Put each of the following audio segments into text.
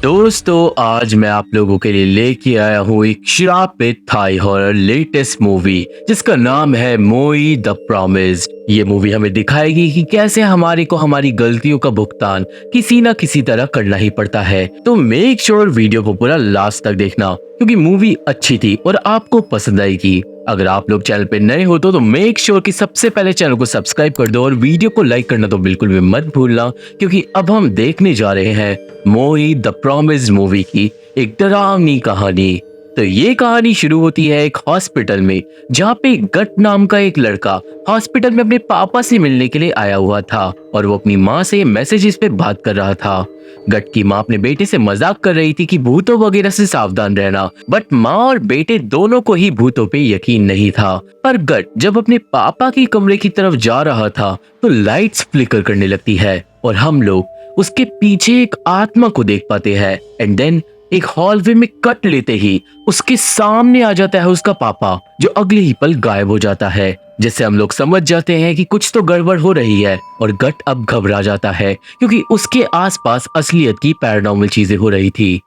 दोस्तों आज मैं आप लोगों के लिए लेके आया हूँ एक श्रापित थाई हॉरर लेटेस्ट मूवी जिसका नाम है मोई द प्रॉमिस्ड। ये मूवी हमें दिखाएगी कि कैसे हमारे को हमारी गलतियों का भुगतान किसी ना किसी तरह करना ही पड़ता है। तो मेक श्योर वीडियो को पूरा लास्ट तक देखना क्योंकि मूवी अच्छी थी और आपको पसंद आएगी। अगर आप लोग चैनल पे नए हो तो मेक श्योर कि सबसे पहले चैनल को सब्सक्राइब कर दो और वीडियो को लाइक करना तो बिल्कुल भी मत भूलना, क्योंकि अब हम देखने जा रहे हैं मोई द प्रॉमिस्ड मूवी की एक डरावनी कहानी। तो ये कहानी शुरू होती है एक हॉस्पिटल में, जहाँ पे गट नाम का एक लड़का हॉस्पिटल में अपने पापा से मिलने के लिए आया हुआ था और वो अपनी माँ से मैसेजेस पे बात कर रहा था। गट की माँ अपने बेटे से मजाक कर रही थी कि भूतों वगैरह से सावधान रहना, बट माँ और बेटे दोनों को ही भूतों पे यकीन नहीं था। पर गट जब अपने पापा के कमरे की तरफ जा रहा था तो लाइट्स फ्लिकर करने लगती है और हम लोग उसके पीछे एक आत्मा को देख पाते हैं। एंड देन एक हॉलवे में कट लेते ही उसके सामने आ जाता है उसका पापा, जो अगले ही पल गायब हो जाता है, जिससे हम लोग समझ जाते हैं कि कुछ तो गड़बड़ हो रही है। और गट अब घबरा जाता है क्योंकि उसके आसपास असलियत की पैरानॉर्मल चीजें हो रही थी।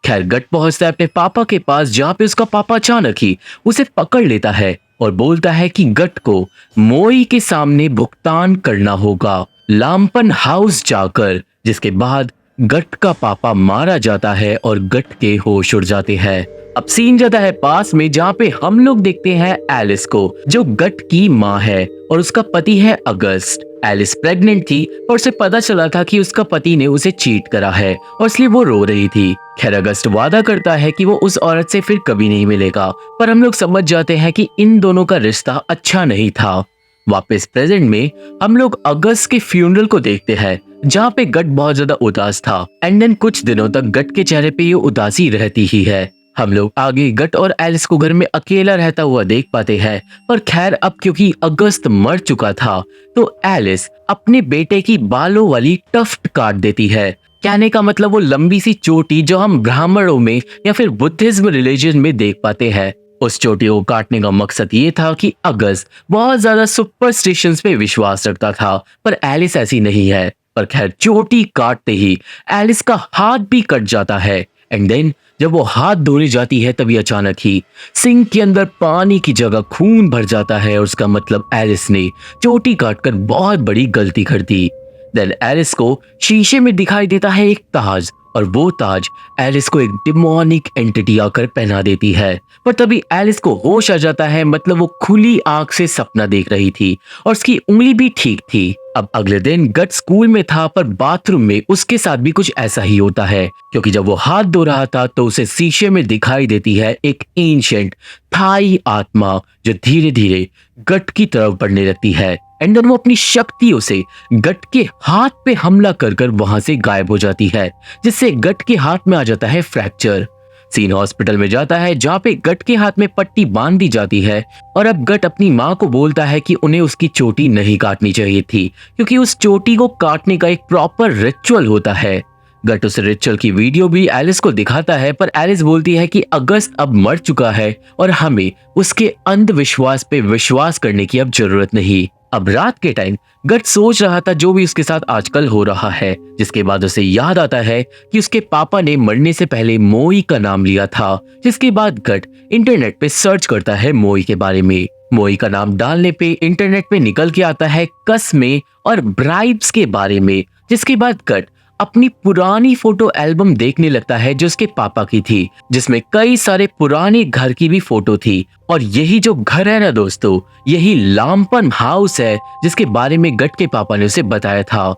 खैर गट पहुंचता है अपने पापा के पास, जहाँ पे उसका पापा अचानक ही उसे पकड़ लेता है और बोलता है कि गट को मोई के सामने भुगतान करना होगा लामपन हाउस जाकर, जिसके बाद गट का पापा मारा जाता है और गट के होश उड़ जाते हैं। अब सीन जाता है पास में, जहाँ पे हम लोग देखते हैं एलिस को, जो गट की माँ है और उसका पति है अगस्त। एलिस प्रेग्नेंट थी और उसे पता चला था कि उसका पति ने उसे चीट करा है और इसलिए वो रो रही थी। खैर अगस्त वादा करता है कि वो उस औरत से फिर कभी नहीं मिलेगा, पर हम लोग समझ जाते हैं कि इन दोनों का रिश्ता अच्छा नहीं था। वापस प्रेजेंट में हम लोग अगस्त के फ्यूनरल को देखते हैं, जहाँ पे गट बहुत ज्यादा उदास था। एंड देन कुछ दिनों तक गट के चेहरे पे ये उदासी रहती ही है। हम लोग आगे गट और एलिस को घर में अकेला रहता हुआ देख पाते हैं, पर खैर अब क्योंकि अगस्त मर चुका था तो एलिस अपने बेटे की बालों वाली टफ्ट काट देती है। कहने का मतलब वो लंबी सी चोटी जो हम ब्राह्मणों में या फिर बुद्धिज्म रिलीजन में देख पाते हैं। उस चोटी को काटने का मकसद ये था कि अगस्त बहुत ज्यादा सुपरस्टिशंस पे विश्वास रखता था, पर एलिस ऐसी नहीं है। पर खैर चोटी काटते ही एलिस का हाथ भी कट जाता है। एंड देन जब वो हाथ धोने जाती है तभी अचानक ही सिंक के अंदर पानी की जगह खून भर जाता है और उसका मतलब एलिस ने चोटी काटकर बहुत बड़ी गलती कर दी। देन एलिस को शीशे में दिखाई देता है एक ताज, और वो ताज एलिस को एक डिमोनिक एंटिटी आकर पहना देती है। पर तभी एलिस को होश आ जाता है, मतलब वो खुली आंख से सपना देख रही थी और उसकी उंगली भी ठीक थी। अब अगले दिन गट स्कूल में था, पर बाथरूम में उसके साथ भी कुछ ऐसा ही होता है, क्योंकि जब वो हाथ धो रहा था तो उसे शीशे में दिखाई देती है एक एंशिएंट थाई आत्मा, जो धीरे धीरे गट की तरफ बढ़ने लगती है। एंड देन वो अपनी शक्तियों से गट के हाथ पे हमला कर कर वहां से गायब हो जाती है, जिससे गट के हाथ में आ जाता है फ्रैक्चर। सीन हॉस्पिटल में जाता है, जहाँ पे गट के हाथ में पट्टी बांध दी जाती है और अब गट अपनी माँ को बोलता है कि उन्हें उसकी चोटी नहीं काटनी चाहिए थी, क्योंकि उस चोटी को काटने का एक प्रॉपर रिचुअल होता है। गट उस रिचुअल की वीडियो भी एलिस को दिखाता है, पर एलिस बोलती है कि अगस्त अब मर चुका है और हमें उसके अंधविश्वास पे विश्वास करने की अब जरूरत नहीं। अब रात के टाइम गट सोच रहा था जो भी उसके साथ आजकल हो रहा है, जिसके बाद उसे याद आता है कि उसके पापा ने मरने से पहले मोई का नाम लिया था। जिसके बाद गट इंटरनेट पे सर्च करता है मोई के बारे में। मोई का नाम डालने पे इंटरनेट पे निकल के आता है कस्में और ब्राइब्स के बारे में। जिसके बाद गट अपनी पुरानी फोटो एल्बम देखने लगता है जो उसके पापा की थी, जिसमें कई सारे पुराने घर की भी फोटो थी। और यही जो घर है ना दोस्तों, यही लामपन हाउस है जिसके बारे में गट के पापा ने उसे बताया था।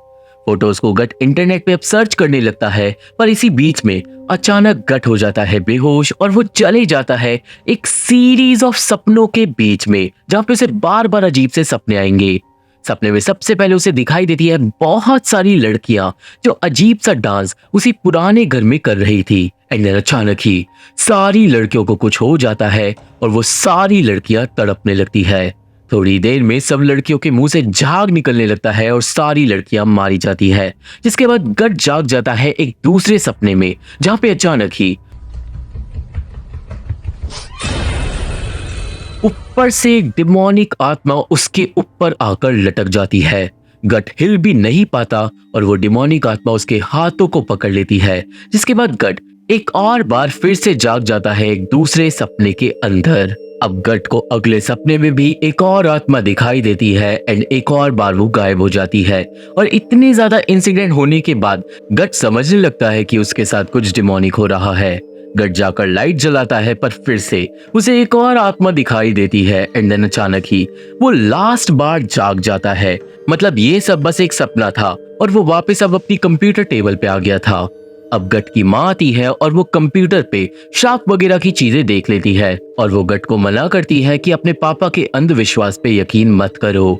फोटोज को गट इंटरनेट पे अब सर्च करने लगता है, पर इसी बीच में अचानक गट हो जाता है बेहोश और वो चले जाता है एक सीरीज ऑफ सपनों के बीच में, जहाँ पे उसे बार बार अजीब से सपने आएंगे। सपने में सबसे पहले उसे दिखाई देती है बहुत सारी लड़कियां जो अजीब सा डांस उसी पुराने घर में कर रही थी। एंड अचानक ही सारी लड़कियों को कुछ हो जाता है और वो सारी लड़कियां तड़पने लगती है। थोड़ी देर में सब लड़कियों के मुंह से झाग निकलने लगता है और सारी लड़कियां मारी जाती है। जिसके बाद गट जाग जाता है एक दूसरे सपने में, जहां पे अचानक ही ऊपर से एक डिमोनिक आत्मा उसके ऊपर आकर लटक जाती है। गट हिल भी नहीं पाता और वो डिमोनिक आत्मा उसके हाथों को पकड़ लेती है, जिसके बाद गट एक और बार फिर से जाग जाता है एक दूसरे सपने के अंदर। अब गट को अगले सपने में भी एक और आत्मा दिखाई देती है एंड एक और बार वो गायब हो जाती है। और इतने ज्यादा इंसिडेंट होने के बाद गट समझने लगता है कि उसके साथ कुछ डिमोनिक हो रहा है। गट जाकर लाइट जलाता है पर फिर से उसे एक और आत्मा दिखाई देती है एंड देन अचानक ही वो लास्ट बार जाग जाता है। मतलब ये सब बस एक सपना था और वो वापस अब अपनी कंप्यूटर टेबल पे आ गया था। अब गट की माँ आती है और वो कंप्यूटर पे शार्क वगैरह की चीजें देख लेती है और वो गट को मना करती है कि अपने पापा के अंधविश्वास पे यकीन मत करो।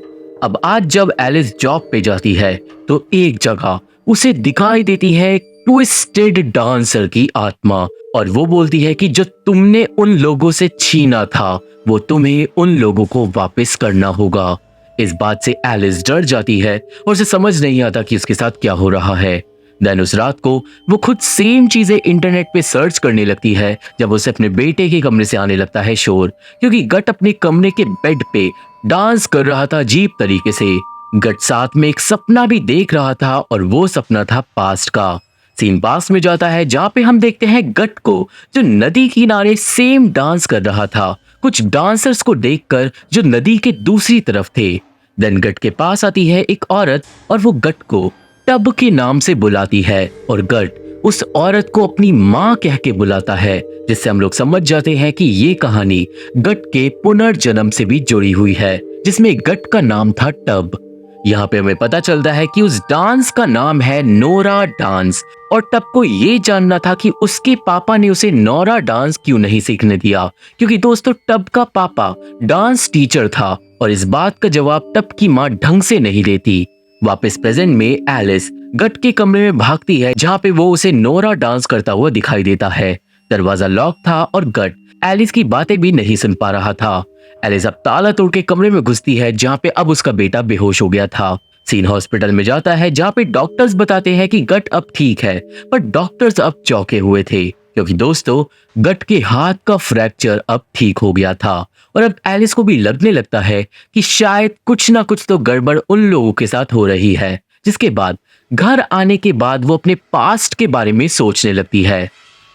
अब आज जब एलिस जॉब पे जाती है तो एक जगह उसे दिखाई देती है एक ट्विस्टेड डांसर की आत्मा और वो बोलती है कि जो तुमने उन लोगों से छीना था वो तुम्हें उन लोगों को वापस करना होगा। इस बात से एलिस डर जाती है और उसे समझ नहीं आता कि उसके साथ क्या हो रहा है। देन उस रात को वो खुद सेम चीजें इंटरनेट पे सर्च करने लगती है जब उसे अपने बेटे के कमरे से आने लगता है शोर, क्योंकि गट अपने कमरे के बेड पे डांस कर रहा था अजीब तरीके से। गट साथ में एक सपना भी देख रहा था और वो सपना था पास्ट का। सीन पास्ट में जाता है जहाँ पे हम देखते हैं गट को जो नदी किनारे सेम डांस कर रहा था, कुछ डांसर्स को देखकर जो नदी के दूसरी तरफ थे। देन गट के पास आती है एक औरत और वो गट को टब के नाम से बुलाती है और गट उस औरत को अपनी माँ कह के बुलाता है, जिससे हम लोग समझ जाते हैं कि ये कहानी गट के पुनर्जन्म से भी जुड़ी हुई है, जिसमें गट का नाम था टब। यहाँ पे हमें पता चलता है कि उस डांस का नाम है नोरा डांस और टब को ये जानना था कि उसके पापा ने उसे नोरा डांस क्यों नहीं सीखने दिया, क्योंकि दोस्तों टब का पापा डांस टीचर था और इस बात का जवाब टब की माँ ढंग से नहीं देती। वापस प्रेजेंट में एलिस गट के कमरे में भागती है जहाँ पे वो उसे नोरा डांस करता हुआ दिखाई देता है। दरवाजा लॉक था और गट एलिस की बातें भी नहीं सुन पा रहा था। एलिस अब ताला तोड़ के कमरे में घुसती है जहाँ पे अब उसका बेटा बेहोश हो गया था। सीन हॉस्पिटल में जाता है जहाँ पे डॉक्टर्स बताते हैं कि गट अब ठीक है, पर डॉक्टर्स अब चौंके हुए थे क्योंकि दोस्तों गट के हाथ का फ्रैक्चर अब ठीक हो गया था और अब एलिस को भी लगने लगता है कि शायद कुछ ना कुछ तो गड़बड़ उन लोगों के साथ हो रही है। जिसके बाद घर आने के बाद वो अपने पास्ट के बारे में सोचने लगती है।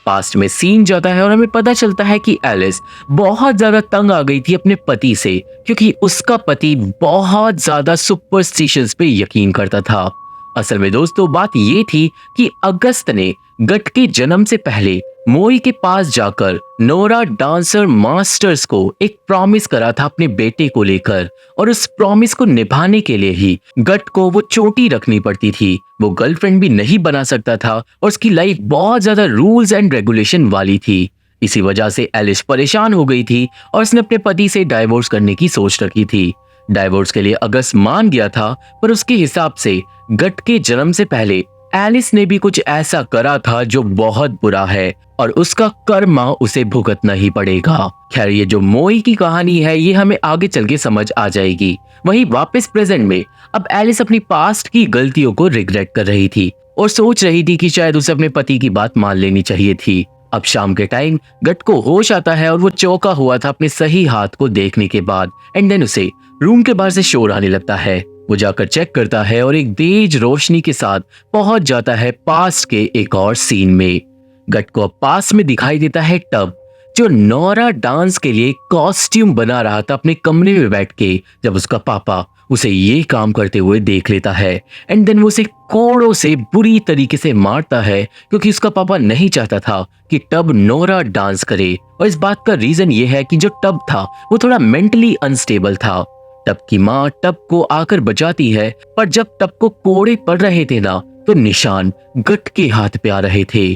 पास्ट में सीन जाता है और हमें पता चलता है कि एलिस बहुत ज्यादा तंग आ गई थी अपने पति से, क्योंकि उसका पति बहुत ज्यादा सुपरस्टिशंस पे यकीन करता था। असल में दोस्तों बात ये थी कि अगस्त ने गट के जन्म से पहले मोई के पास जाकर नोरा डांसर मास्टर्स को एक प्रॉमिस करा था अपने बेटे को लेकर, और उस प्रॉमिस को निभाने के लिए ही गट को वो चोटी रखनी पड़ती थी। वो गर्लफ्रेंड भी नहीं बना सकता था और उसकी लाइफ बहुत ज्यादा रूल्स एंड रेगुलेशन वाली थी। इसी वजह से एलिस परेशान हो गई थी और उसने अपने पति से डाइवोर्स करने की सोच रखी थी। डाइवोर्स के लिए अगस्त मान गया था, पर उसके हिसाब से गट के जन्म से पहले एलिस ने भी कुछ ऐसा करा था जो बहुत बुरा है और उसका कर्मा उसे भुगतना ही पड़ेगा। खैर ये जो मोई की कहानी है ये हमें आगे चल के समझ आ जाएगी। वहीं वापस प्रेजेंट में अब एलिस अपनी पास्ट की गलतियों को रिग्रेट कर रही थी और सोच रही थी कि शायद उसे अपने पति की बात मान लेनी चाहिए थी। अब शाम के टाइम गट को होश आता है और वो चौंका हुआ था अपने सही हाथ को देखने के बाद। एंड देन उसे रूम के बाहर से शोर आने लगता है। वो जाकर चेक करता है और एक तेज रोशनी के साथ पहुंच जाता है पास्ट के एक और सीन में। गट को अब पास में दिखाई देता है टब, जो नोरा डांस के लिए कॉस्ट्यूम बना रहा था अपने कमरे में बैठ के, जब उसका पापा उसे ये काम करते हुए देख लेता है। एंड देन वो उसे कोड़ों से बुरी तरीके से मारता है क्योंकि उसका पापा नहीं चाहता था कि टब नोरा डांस करे। और इस बात का रीजन ये है कि जो टब था वो थोड़ा मेंटली अनस्टेबल था। टब की माँ टब को आकर बचाती है, पर जब टब को कोड़े पड़ रहे थे ना तो निशान गट के हाथ पे आ रहे थे।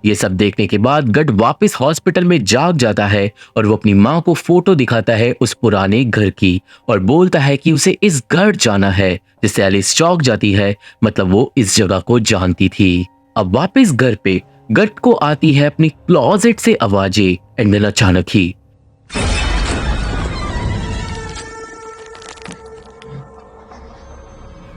ये सब देखने के बाद गट वापस हॉस्पिटल में जाग जाता है और वो अपनी माँ को फोटो दिखाता है उस पुराने घर की और बोलता है कि उसे इस घर जाना है, जिससे एलिस चौंक जाती है। मतलब वो इस जगह को जानती थी। अब वापस घर पे गट को आती है अपनी क्लोजेट से आवाजें। एंड देन अचानक ही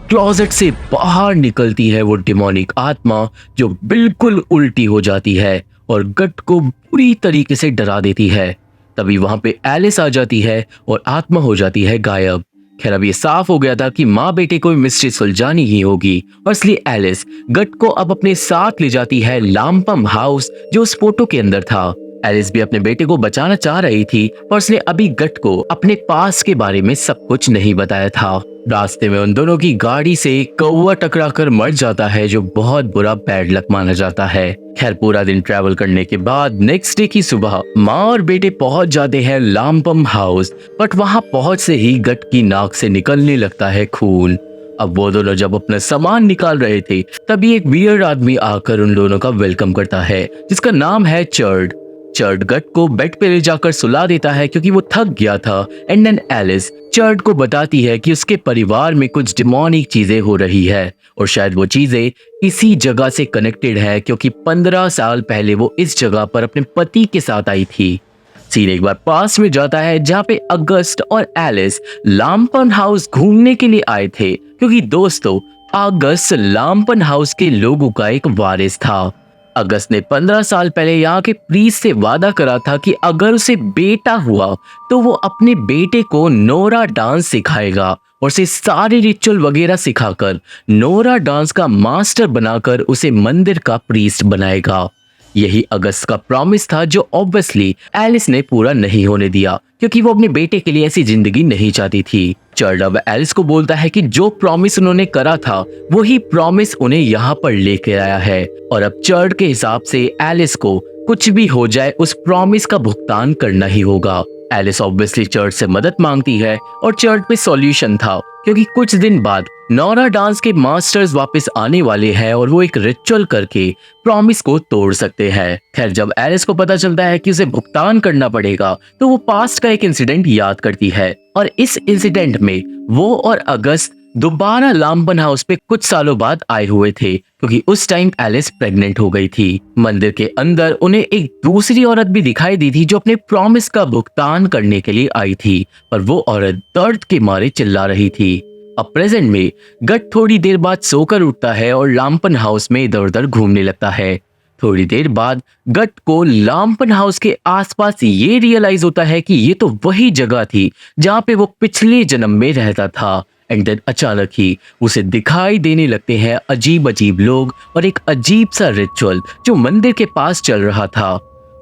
क्लोजेट से बाहर निकलती है वो डिमोनिक आत्मा, जो बिल्कुल उल्टी हो जाती है और गट को पूरी तरीके से डरा देती है। तभी वहां पे एलिस आ जाती है और आत्मा हो जाती है गायब। खैर अब ये साफ हो गया था कि माँ बेटे को मिस्ट्री सुलझानी ही होगी और इसलिए एलिस गट को अब अपने साथ ले जाती है लामपम हाउस जो उस फोटो के अंदर था। एलिस भी अपने बेटे को बचाना चाह रही थी पर उसने अभी गट को अपने पास के बारे में सब कुछ नहीं बताया था। रास्ते में उन दोनों की गाड़ी से कौवा टकरा कर मर जाता है जो बहुत बुरा बैड लक माना जाता है। खैर पूरा दिन ट्रैवल करने के बाद नेक्स्ट डे की सुबह माँ और बेटे पहुंच जाते हैं लामपम हाउस, बट वहां पहुंच से ही गट की नाक से निकलने लगता है खून। अब वो दोनों जब अपना सामान निकाल रहे थे तभी एक वियर्ड आदमी आकर उन दोनों का वेलकम करता है जिसका नाम है चर्ड। चर्ड गट को बेड पे ले जाकर सुला देता है क्योंकि वो थक गया था। एंड देन एलिस चर्ड को बताती है कि उसके परिवार में कुछ डिमोनिक चीजें हो रही है और शायद वो चीजें इसी जगह से कनेक्टेड है क्योंकि 15 साल पहले वो इस जगह पर अपने पति के साथ आई थी। सीन एक बार पास में जाता है जहाँ पे अगस्त और एलिस लामपन हाउस घूमने के लिए आए थे क्योंकि दोस्तों अगस्त लामपन हाउस के लोगों का एक वारिस था। अगस्त ने 15 साल पहले यहाँ के प्रीस्ट से वादा करा था कि अगर उसे बेटा हुआ तो वो अपने बेटे को नोरा डांस सिखाएगा और उसे सारे रिचुअल वगैरह सिखाकर नोरा डांस का मास्टर बनाकर उसे मंदिर का प्रीस्ट बनाएगा। यही अगस्त का प्रॉमिस था जो ऑब्वियसली एलिस ने पूरा नहीं होने दिया क्योंकि वो अपने बेटे के लिए ऐसी जिंदगी नहीं चाहती थी। चर्ड अब एलिस को बोलता है कि जो प्रॉमिस उन्होंने करा था वही प्रॉमिस उन्हें यहाँ पर लेके आया है और अब चर्ड के हिसाब से एलिस को कुछ भी हो जाए उस प्रॉमिस का भुगतान करना ही होगा। एलिस ऑब्वियसली चर्च से मदद मांगती है और चर्च पे सॉल्यूशन था क्योंकि कुछ दिन बाद नोरा डांस के मास्टर्स वापस आने वाले हैं और वो एक रिचुअल करके प्रॉमिस को तोड़ सकते हैं। खैर जब एलिस को पता चलता है कि उसे भुगतान करना पड़ेगा तो वो पास्ट का एक इंसिडेंट याद करती है और इस इंसिडेंट में वो और अगस्त दोबारा लामपन हाउस पे कुछ सालों बाद आए हुए थे क्योंकि उस टाइम एलिस प्रेग्नेंट हो गई थी। मंदिर के अंदर उन्हें एक दूसरी औरत भी दिखाई दी थी जो अपने प्रॉमिस का भुगतान करने के लिए आई थी, पर वो औरत दर्द के मारे चिल्ला रही थी। अब प्रेजेंट में गट थोड़ी देर बाद सोकर उठता है और लामपन हाउस में इधर उधर घूमने लगता है। थोड़ी देर बाद गट को लामपन हाउस के आसपास ये रियलाइज होता है कि ये तो वही जगह थी जहाँ पे वो पिछले जन्म में रहता था। एंड देन अचानक ही उसे दिखाई देने लगते हैं अजीब अजीब लोग और एक अजीब सा रिचुअल जो मंदिर के पास चल रहा था।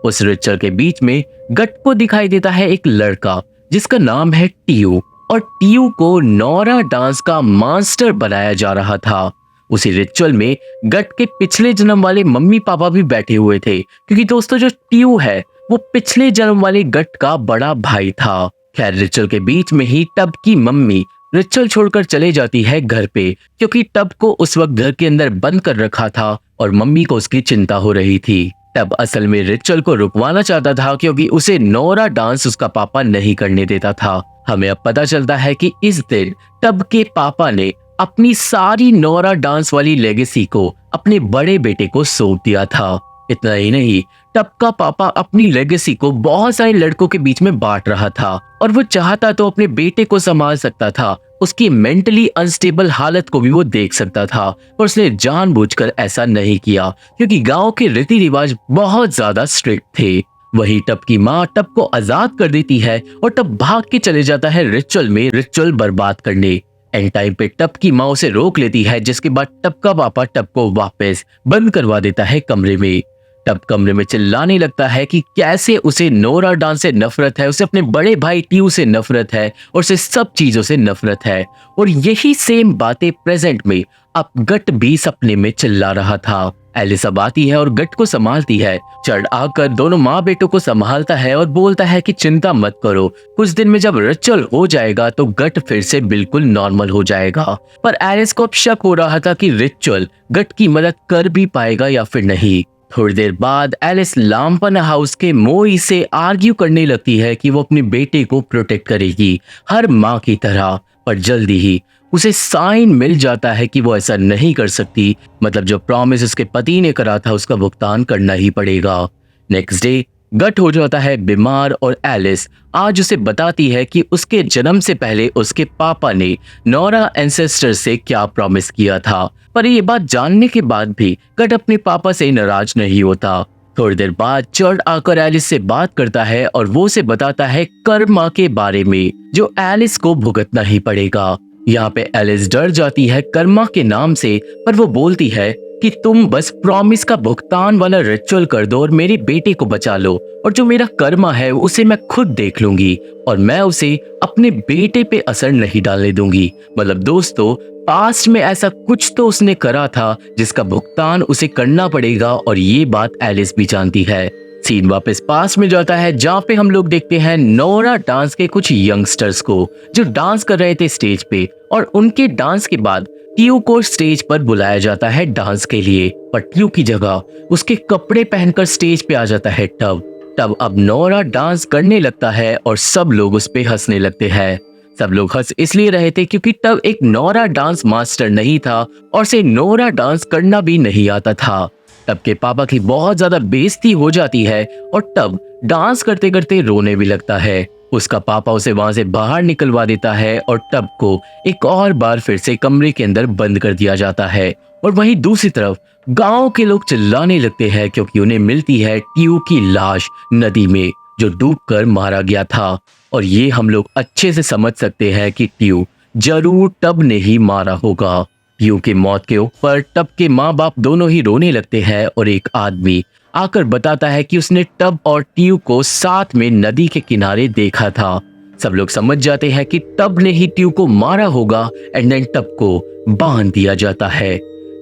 उस रिचुअल के बीच में गट को दिखाई देता है एक लड़का जिसका नाम है टीयू और टीयू को नोरा डांस का मास्टर बनाया जा रहा था। उसी रिचुअल में गट के पिछले जन्म वाले मम्मी पापा भी बैठे हुए थे क्योंकि दोस्तों जो टीयू है वो पिछले जन्म वाले गट का बड़ा भाई था। खैर रिचुअल के बीच में ही टब की मम्मी रिचुअल छोड़कर चले जाती है घर पे क्योंकि टब को उस वक्त घर के अंदर बंद कर रखा था और मम्मी को उसकी चिंता हो रही थी। टब असल में रिचुअल को रुकवाना चाहता था क्योंकि उसे नोरा डांस उसका पापा नहीं करने देता था। हमें अब पता चलता है कि इस दिन टब के पापा ने अपनी सारी नोरा डांस वाली लेगेसी को अपने बड़े बेटे को सौंप दिया था। इतना ही नहीं, टब का पापा अपनी लेगेसी को बहुत सारे लड़कों के बीच में बांट रहा था और वो चाहता तो अपने बेटे को संभाल सकता था, उसकी मेंटली अनस्टेबल हालत को भी वो देख सकता था, पर उसने जानबूझकर ऐसा नहीं किया क्योंकि गांव के रीति रिवाज बहुत ज्यादा स्ट्रिक्ट थे। वही टब की माँ टब को आजाद कर देती है और टब भाग के चले जाता है रिचुअल में रिचुअल बर्बाद करने। एंड टाइम पे टब की माँ उसे रोक लेती है जिसके बाद टब का पापा टब को वापस बंद करवा देता है कमरे में। टब कमरे में चिल्लाने लगता है कि कैसे उसे नोरा डांस से नफरत है, उसे अपने बड़े भाई टीयू से नफरत है और उसे सब चीजों से नफरत है। और यही सेम बातें प्रेजेंट में अब गट भी सपने में चिल्ला रहा था। एलिस अब आती है और गट को संभालती है। चढ़ आकर दोनों माँ बेटों को संभालता है और बोलता है कि चिंता मत करो, कुछ दिन में जब रिचुअल हो जाएगा तो गट फिर से बिल्कुल नॉर्मल हो जाएगा। पर एलिस को अब शक हो रहा था कि रिचुअल गट की मदद कर भी पाएगा या फिर नहीं। थोड़ी देर बाद एलिस लामपन हाउस के मोई से आर्ग्यू करने लगती है कि वो अपने बेटे को प्रोटेक्ट करेगी हर माँ की तरह, पर जल्दी ही उसे साइन मिल जाता है कि वो ऐसा नहीं कर सकती। मतलब जो प्रॉमिस उसके पति ने करा था उसका भुगतान करना ही पड़ेगा। नेक्स्ट डे गट हो जाता है बीमार और एलिस आज उसे बताती है कि उसके जन्म से पहले उसके पापा ने नोरा एंसेस्टर से क्या प्रॉमिस किया था। पर ये बात जानने के बाद भी गट अपने पापा से नाराज नहीं होता। थोड़ी देर बाद चर्ड आकर एलिस से बात करता है और वो उसे बताता है कर्मा के बारे में जो एलिस को भुगतना ही पड़ेगा। यहाँ पे एलिस डर जाती है कर्मा के नाम से, पर वो बोलती है कि तुम बस प्रॉमिस का भुगतान वाला रिचुअल कर दो और मेरे बेटे को बचा लो, और जो मेरा कर्मा है उसे मैं खुद देख लूंगी और मैं उसे अपने बेटे पे असर नहीं डालने दूंगी। मतलब दोस्तों, पास्ट में ऐसा कुछ तो उसने करा था जिसका भुगतान उसे करना पड़ेगा, और ये बात एलिस भी जानती है। सीन वापस पास्ट में जाता है जहाँ पे हम लोग देखते हैं नोरा डांस के कुछ यंगस्टर्स को जो डांस कर रहे थे स्टेज पे, और उनके डांस के बाद ट्यू को स्टेज पर बुलाया जाता है डांस के लिए, पर ट्यू की जगह उसके कपड़े पहनकर स्टेज पे आ जाता है तब अब नोरा डांस करने लगता है और सब लोग उस पे हंसने लगते हैं। सब लोग हंस इसलिए रहे थे क्योंकि तब एक नोरा डांस मास्टर नहीं था और उसे नोरा डांस करना भी नहीं आता था। तब के पापा की बहुत ज्यादा बेइज्जती हो जाती है और तब डांस करते करते रोने भी लगता है। उसका पापा उसे वहां से बाहर निकलवा देता है और टब को एक और बार फिर से कमरे के अंदर बंद कर दिया जाता है। और वहीं दूसरी तरफ गांव के लोग चिल्लाने लगते हैं क्योंकि उन्हें मिलती है ट्यू की लाश नदी में जो डूबकर मारा गया था। और ये हम लोग अच्छे से समझ सकते हैं कि ट्यू जरूर टब ने ही मारा होगा। ट्यू की मौत के ऊपर टब के माँ बाप दोनों ही रोने लगते हैं और एक आदमी आकर बताता है कि उसने टब और ट्यू को साथ में नदी के किनारे देखा था। सब लोग समझ जाते हैं कि टब ने ही ट्यू को मारा होगा एंड देन टब को बांध दिया जाता है।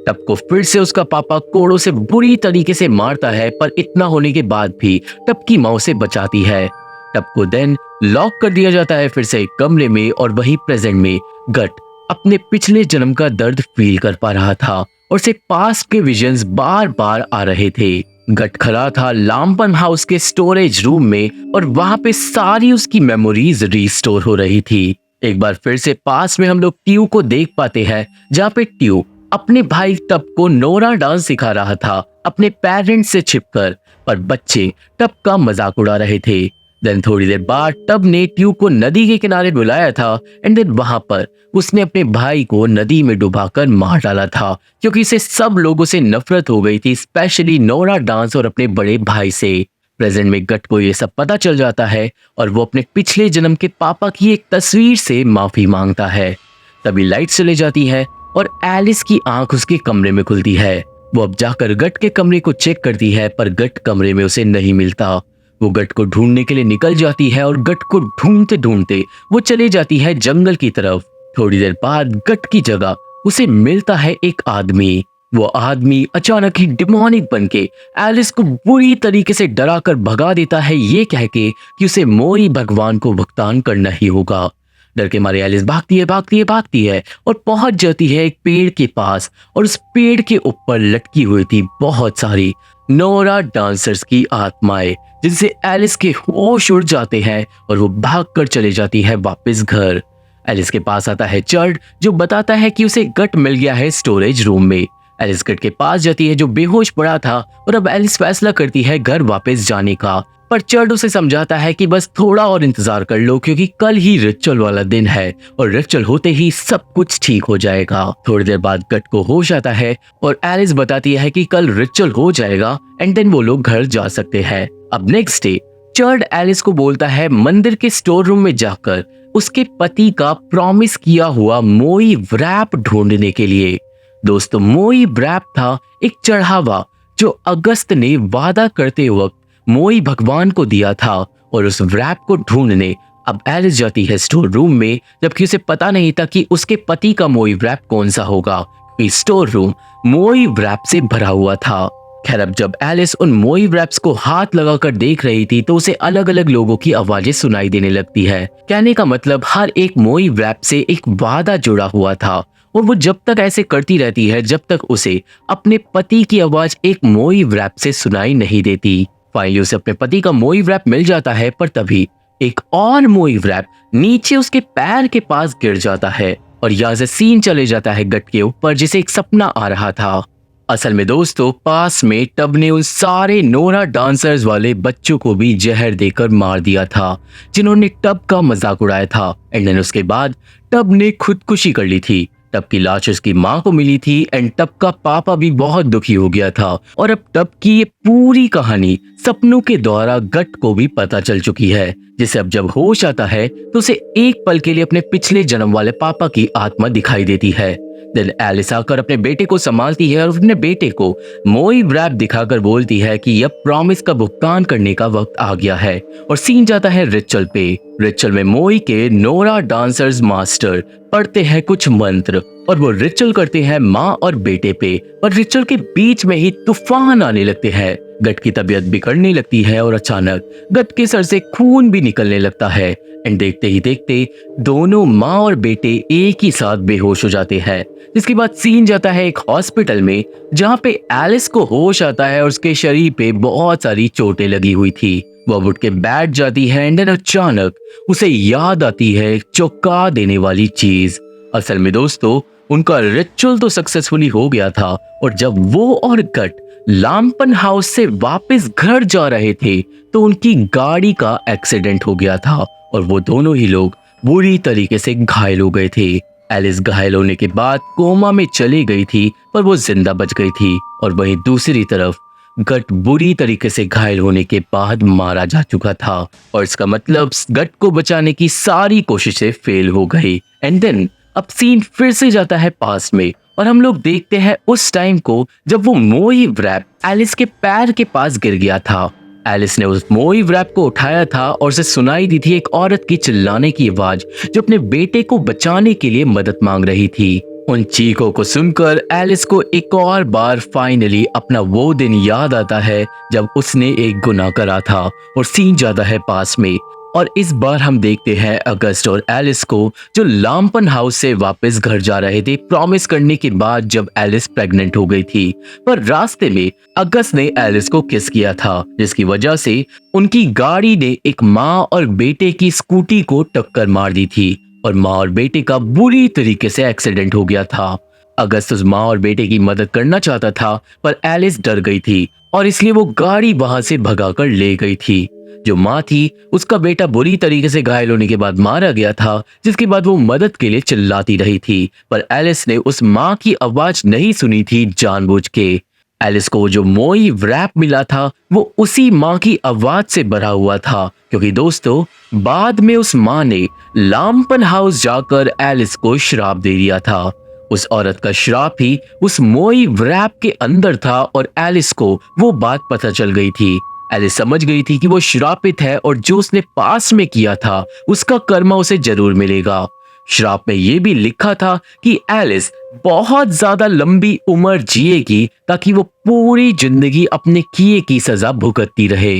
टब को फिर से उसका पापा कोड़ों से बुरी तरीके से मारता है, पर इतना होने के बाद भी टब की माँ उसे बचाती है। टब को देन लॉक कर दिया जाता है फिर से एक कमरे में, और वही प्रेजेंट में गट अपने पिछले जन्म का दर्द फील कर पा रहा था और उसे पास्ट के विजन्स बार बार आ रहे थे। गट खड़ा था लामपन हाउस के स्टोरेज रूम में और वहां पे सारी उसकी मेमोरीज रिस्टोर हो रही थी। एक बार फिर से पास में हम लोग ट्यू को देख पाते हैं जहाँ पे ट्यू अपने भाई टब को नोरा डांस सिखा रहा था अपने पेरेंट्स से छिपकर, पर बच्चे टब का मजाक उड़ा रहे थे। देन थोड़ी देर बाद टब ने ट्यू को नदी के किनारे बुलाया था एंड देन वहां पर उसने अपने भाई को नदी में डुबाकर मार डाला था क्योंकि इसे सब लोगों से नफरत हो गई थी, स्पेशली नोरा डांस और अपने बड़े भाई से। प्रेजेंट में गट को ये सब पता चल जाता है और वो अपने पिछले जन्म के पापा की एक तस्वीर से माफी मांगता है। तभी लाइट चले जाती है और एलिस की आंख उसके कमरे में खुलती है। वो अब जाकर गट के कमरे को चेक करती है, पर गट कमरे में उसे नहीं मिलता। वो गट को ढूंढने के लिए निकल जाती है और गट को ढूंढते ढूंढते वो चली जाती है जंगल की तरफ। थोड़ी देर बाद गट की जगह उसे मिलता है एक आदमी। वो आदमी अचानक ही डिमोनिक बनके एलिस को बुरी तरीके से डरा कर भगा देता है, ये कह के कि उसे मोई भगवान को भुगतान करना ही होगा। डर के मारे एलिस भागती है और पहुंच जाती है एक पेड़ के पास, और उस पेड़ के ऊपर लटकी हुई थी बहुत सारी नोरा डांसर्स की आत्माएं, जिनसे एलिस के होश उड़ जाते हैं और वो भागकर चले जाती है वापस घर। एलिस के पास आता है चर्ड जो बताता है कि उसे गट मिल गया है स्टोरेज रूम में। एलिस गट के पास जाती है जो बेहोश पड़ा था और अब एलिस फैसला करती है घर वापस जाने का, पर चर्ड उसे समझाता है कि बस थोड़ा और इंतजार कर लो क्योंकि कल ही रिचुअल वाला दिन है और रिचुअल होते ही सब कुछ ठीक हो जाएगा। थोड़ी देर बाद गट को होश आता है और एलिस बताती है कि कल रिचुअल हो जाएगा एंड देन वो लोग घर जा सकते हैं। अब नेक्स्ट डे चर्ड एलिस को बोलता है मंदिर के स्टोर रूम में जाकर उसके पति का प्रॉमिस किया हुआ मोई व्रैप ढूंढने के लिए। दोस्तों, मोई व्रैप था एक चढ़ावा जो अगस्त ने वादा करते वक्त मोई भगवान को दिया था, और उस व्रैप को ढूंढने अब एलिस जाती है स्टोर रूम में, जबकि उसे पता नहीं था कि उसके पति का मोई व्रैप कौन सा होगा क्योंकि स्टोर रूम मोई व्रैप से भरा हुआ था। खैर, अब जब एलिस उन मोई व्रैप्स को हाथ लगाकर देख रही थी तो उसे अलग अलग लोगों की आवाजें सुनाई देने लगती है। कहने का मतलब हर एक मोई व्रैप से एक वादा जुड़ा हुआ था और वो जब तक ऐसे करती रहती है जब तक उसे अपने पति की आवाज एक मोई व्रैप से सुनाई नहीं देती। फाइनली उसे अपने पति का मोई व्रैप मिल जाता है, पर तभी एक और मोई व्रैप नीचे उसके पैर के पास गिर जाता है और यहाँ से सीन चले जाता है गट के ऊपर जिसे एक सपना आ रहा था। असल में दोस्तों, पास में टब ने उन सारे नोरा डांसर्स वाले बच्चों को भी जहर देकर मार दिया था जिन्होंने टब का मजाक उड़ाया था एंड देन उसके बाद टब ने खुदकुशी कर ली थी टब की लाश उसकी माँ को मिली थी एंड टब का पापा भी बहुत दुखी हो गया था और अब टब की ये पूरी कहानी सपनों के द्वारा गट को भी पता चल चुकी है, जिसे अब जब होश आता है तो उसे एक पल के लिए अपने पिछले जन्म वाले पापा की आत्मा दिखाई देती है। देन एलिस आकर अपने बेटे को संभालती है और अपने बेटे को मोई रैप दिखाकर बोलती है कि अब प्रॉमिस का भुगतान करने का वक्त आ गया है और सीन जाता है रिचुअल पे। रिचुअल में मोई के नोरा डांसर्स मास्टर पढ़ते हैं कुछ मंत्र और वो रिचुअल करते हैं माँ और बेटे पे, और रिचुअल के बीच में ही तूफान आने लगते हैं। गट की तबीयत बिगड़ने लगती है और अचानक गट के सर से खून भी निकलने लगता है एंड देखते ही देखते दोनों माँ और बेटे एक ही साथ बेहोश हो जाते हैं। जिसके बाद सीन जाता है एक हॉस्पिटल में जहाँ पे एलिस को होश आता है और उसके शरीर पे बहुत सारी चोटें लगी हुई थी। वो उठ के बैठ जाती है एंड अचानक उसे याद आती है एक चौंका देने वाली चीज। असल में दोस्तों उनका रिचुअल तो सक्सेसफुली हो गया था और जब वो और गट लामपन हाउस से वापस घर जा रहे थे तो उनकी गाड़ी का एक्सीडेंट हो गया था और वो दोनों ही लोग बुरी तरीके से घायल हो गए थे। एलिस घायल होने के बाद कोमा में चली गई थी पर वो जिंदा बच गई थी, और वहीं दूसरी तरफ गट बुरी तरीके से घायल होने के बाद मारा जा चुका था और इसका मतलब गट को बचाने की सारी कोशिशें फेल हो गई। एंड देन अब सीन फिर से जाता है पास में और हम लोग देखते हैं उस टाइम को जब वो मोई रैप एलिस के पैर के पास गिर गया था। एलिस ने उस मोई रैप को उठाया था और उसे सुनाई दी थी एक औरत की चिल्लाने की आवाज जो अपने बेटे को बचाने के लिए मदद मांग रही थी। उन चीखों को सुनकर एलिस को एक और बार फाइनली अपना वो दिन याद आता है जब उसने एक गुनाह करा था और सीन जाता है पास में और इस बार हम देखते हैं अगस्ट और एलिस को जो लामपन हाउस से वापस घर जा रहे थे प्रॉमिस करने के बाद जब एलिस प्रेग्नेंट हो गई थी। पर रास्ते में अगस्त ने एलिस को किस किया था जिसकी वजह से उनकी गाड़ी ने एक माँ और बेटे की स्कूटी को टक्कर मार दी थी और माँ और बेटे का बुरी तरीके से एक्सीडेंट हो गया था। अगस्त उस माँ और बेटे की मदद करना चाहता था पर एलिस डर गई थी और इसलिए वो गाड़ी वहां से भगाकर ले गई थी। जो माँ थी उसका बेटा बुरी तरीके से घायल होने के बाद मारा गया था, जिसके बाद वो मदद के लिए चिल्लाती रही थी पर एलिस ने उस माँ की आवाज नहीं सुनी थी जानबूझ के। एलिस को जो मोई रैप मिला था वो उसी माँ की आवाज से भरा हुआ था क्योंकि दोस्तों बाद में उस माँ ने लामपन हाउस जाकर एलिस को श्राप दे दिया था। उस औरत का श्राप ही उस मोई रैप के अंदर था और एलिस को वो बात पता चल गई थी। एलिस समझ गई थी कि वो श्रापित है और जो उसने पास में किया था उसका कर्मा उसे जरूर मिलेगा। श्राप में ये भी लिखा था कि एलिस बहुत ज्यादा लंबी उम्र जिएगी ताकि वो पूरी जिंदगी अपने किए की सजा भुगतती रहे।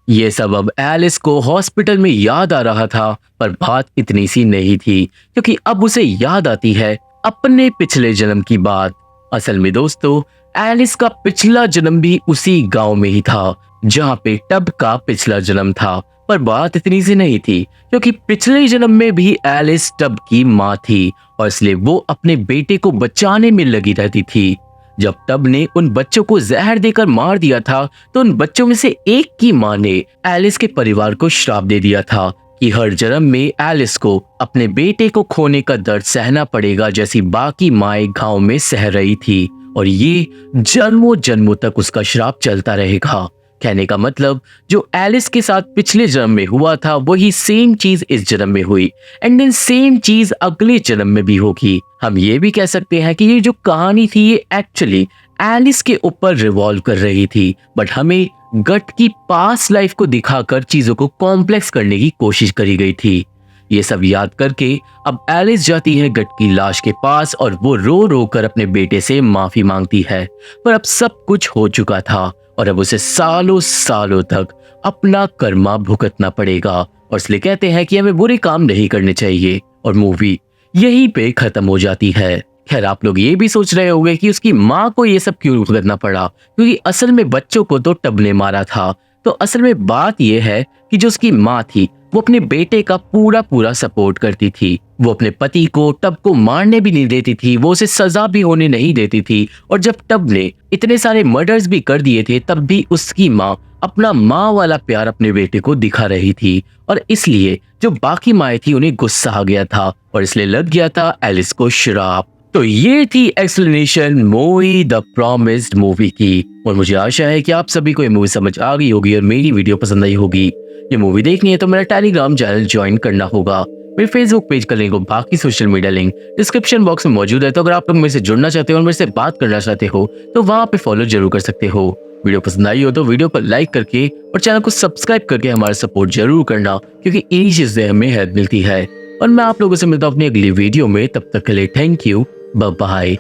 ये सब अब एलिस को हॉस्पिटल में याद आ रहा था पर बात इतनी सी नहीं थी क्योंकि अब उसे याद आती है अपने पिछले जन्म की बात। असल में दोस्तों एलिस का पिछला जन्म भी उसी गांव में ही था जहाँ पे टब का पिछला जन्म था, पर बात इतनी सी नहीं थी क्योंकि पिछले जन्म में भी एलिस टब की माँ थी और इसलिए वो अपने बेटे को बचाने में लगी रहती थी। जब टब ने उन बच्चों को जहर देकर मार दिया था तो उन बच्चों में से एक की माँ ने एलिस के परिवार को श्राप दे दिया था कि हर जन्म में एलिस को अपने बेटे को खोने का दर्द सहना पड़ेगा जैसी बाकी माएं गांव में सह रही थी और ये जन्मों जन्मों तक उसका श्राप चलता रहेगा। कहने का मतलब जो एलिस के साथ पिछले जन्म में हुआ था वही सेम चीज इस जन्म में हुई एंड देन सेम चीज अगले जन्म में भी होगी। हम ये भी कह सकते हैं कि ये जो कहानी थी ये एक्चुअली एलिस के ऊपर रिवॉल्व कर रही थी बट हमें गट की पास्ट लाइफ को दिखाकर चीजों को कॉम्प्लेक्स करने की कोशिश करी गई थी। ये सब याद करके अब एलिस जाती है गट की लाश के पास और वो रो रो कर अपने बेटे से माफी मांगती है पर अब सब कुछ हो चुका था और अब उसे सालों सालों तक अपना कर्मा भुगतना पड़ेगा और इसलिए कहते हैं कि हमें बुरे काम नहीं करने चाहिए और मूवी यहीं पे खत्म हो जाती है। खैर आप लोग ये भी सोच रहे होंगे कि उसकी माँ को ये सब क्यों भुगतना पड़ा क्योंकि असल में बच्चों को तो टब ने मारा था। तो असल में बात यह है कि जो उसकी माँ थी वो अपने बेटे का पूरा सपोर्ट करती थी। वो अपने पति को टब को मारने भी नहीं देती थी, वो उसे सजा भी होने नहीं देती थी और जब टब ने इतने सारे मर्डर्स भी कर दिए थे तब भी उसकी माँ अपना माँ वाला प्यार अपने बेटे को दिखा रही थी और इसलिए जो बाकी माएँ थी उन्हें गुस्सा आ गया था और इसलिए लग गया था एलिस को श्राप। तो ये थी explanation movie the promised movie की, और मुझे आशा है कि आप सभी को ये मूवी समझ आ गई होगी और मेरी वीडियो पसंद आई होगी। ये मूवी देखनी है तो मेरा टेलीग्राम चैनल ज्वाइन करना होगा। मेरे फेसबुक पेज का लिंक और बाकी social media link description box में मौजूद है। तो अगर आप लोग मेरे से जुड़ना चाहते हो और मेरे से बात करना चाहते हो तो वहाँ पे फॉलो जरूर कर सकते हो। वीडियो पसंद आई हो तो वीडियो को लाइक करके और चैनल को सब्सक्राइब करके हमारा सपोर्ट जरूर करना, क्योंकि इन्हीं चीज से हमें हेल्प मिलती है। और मैं आप लोगों से मिलता हूँ अपनी अगली वीडियो में, तब तक के लिए थैंक यू, बाय बाय।